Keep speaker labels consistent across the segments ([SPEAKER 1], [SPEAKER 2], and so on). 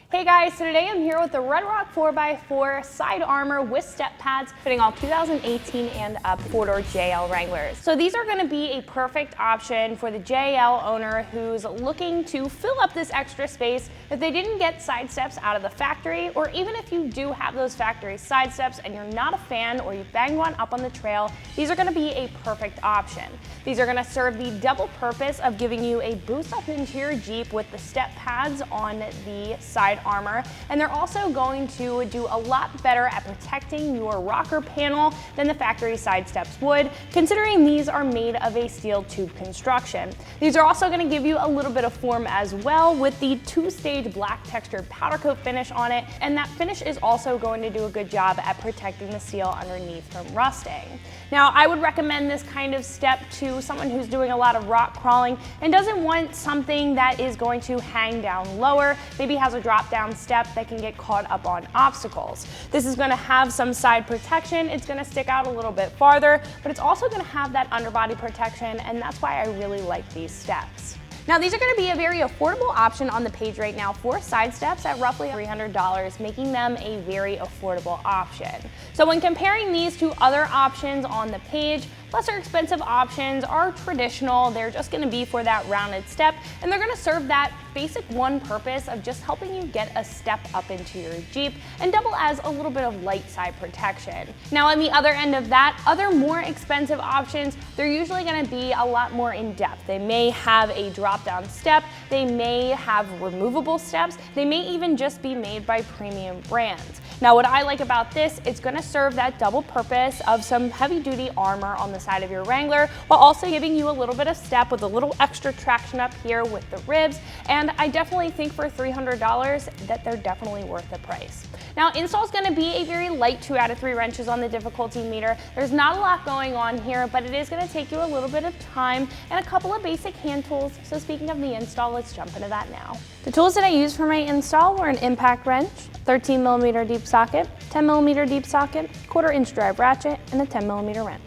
[SPEAKER 1] Hey guys, so today I'm here with the RedRock 4x4 side armor with step pads fitting all 2018 and up four-door JL Wranglers. So these are going to be a perfect option for the JL owner who's looking to fill up this extra space if they didn't get side steps out of the factory, or even if you do have those factory side steps and you're not a fan or you banged one up on the trail, these are going to be a perfect option. These are going to serve the double purpose of giving you a boost up into your Jeep with the step pads on the side armor, and they're also going to do a lot better at protecting your rocker panel than the factory side steps would, considering these are made of a steel tube construction. These are also going to give you a little bit of form as well with the two-stage black textured powder coat finish on it, and that finish is also going to do a good job at protecting the steel underneath from rusting. Now, I would recommend this kind of step to someone who's doing a lot of rock crawling and doesn't want something that is going to hang down lower, maybe has a drop down step that can get caught up on obstacles. This is going to have some side protection, it's going to stick out a little bit farther, but it's also going to have that underbody protection, and that's why I really like these steps. Now, these are going to be a very affordable option on the page right now for side steps at roughly $300, making them a very affordable option. So when comparing these to other options on the page, lesser expensive options are traditional. They're just going to be for that rounded step, and they're going to serve that basic one purpose of just helping you get a step up into your Jeep and double as a little bit of light side protection. Now, on the other end of that, other more expensive options, they're usually going to be a lot more in depth. They may have a drop down step, they may have removable steps, they may even just be made by premium brands. Now, what I like about this, it's going to serve that double purpose of some heavy duty armor on the side of your Wrangler, while also giving you a little bit of step with a little extra traction up here with the ribs. And I definitely think for $300 that they're definitely worth the price. Now, install is going to be a very light 2 out of 3 wrenches on the difficulty meter. There's not a lot going on here, but it is going to take you a little bit of time and a couple of basic hand tools. So speaking of the install, let's jump into that now. The tools that I used for my install were an impact wrench, 13mm deep socket, 10mm deep socket, 1/4 inch drive ratchet, and a 10mm wrench.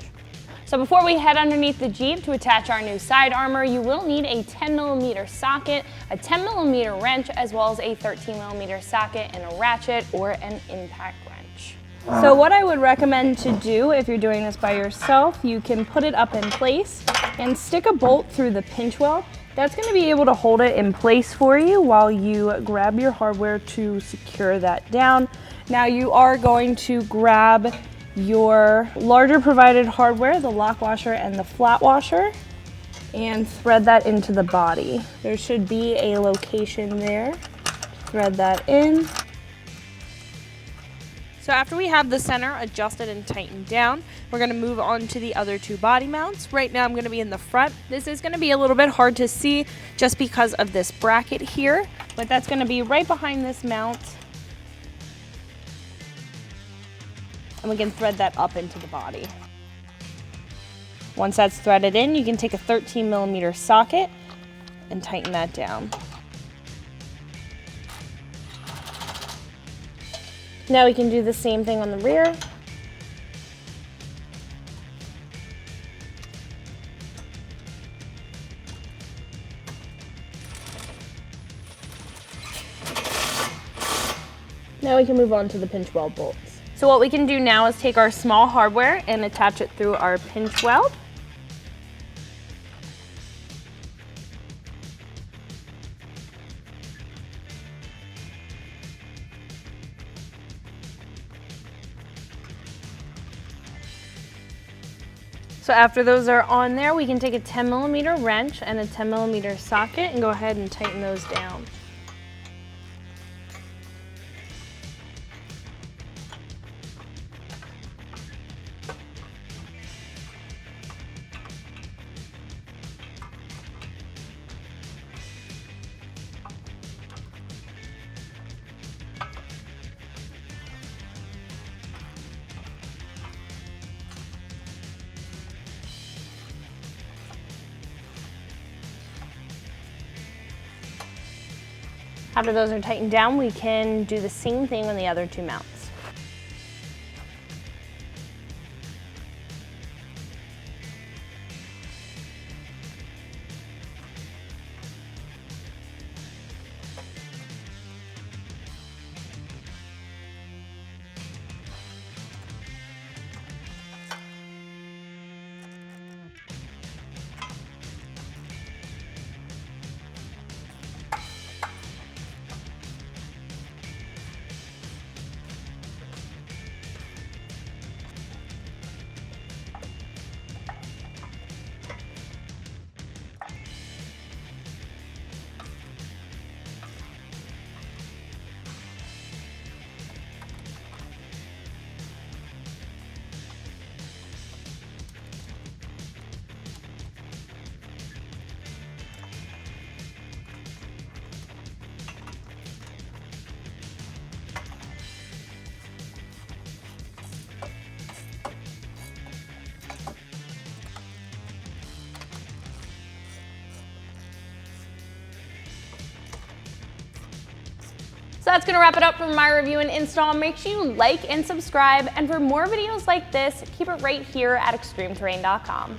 [SPEAKER 1] So before we head underneath the Jeep to attach our new side armor, you will need a 10mm socket, a 10mm wrench, as well as a 13mm socket and a ratchet or an impact wrench. So what I would recommend to do if you're doing this by yourself, you can put it up in place and stick a bolt through the pinch weld. That's going to be able to hold it in place for you while you grab your hardware to secure that down. Now you are going to grab your larger provided hardware, the lock washer and the flat washer, and thread that into the body. There should be a location there. Thread that in. So after we have the center adjusted and tightened down, we're going to move on to the other two body mounts. Right now I'm going to be in the front. This is going to be a little bit hard to see just because of this bracket here, but that's going to be right behind this mount. And we can thread that up into the body. Once that's threaded in, you can take a 13mm socket and tighten that down. Now we can do the same thing on the rear. Now we can move on to the pinch weld bolts. So what we can do now is take our small hardware and attach it through our pinch weld. So after those are on there, we can take a 10mm wrench and a 10mm socket and go ahead and tighten those down. After those are tightened down, we can do the same thing on the other two mounts. So that's gonna wrap it up for my review and install. Make sure you like and subscribe, and for more videos like this, keep it right here at ExtremeTerrain.com.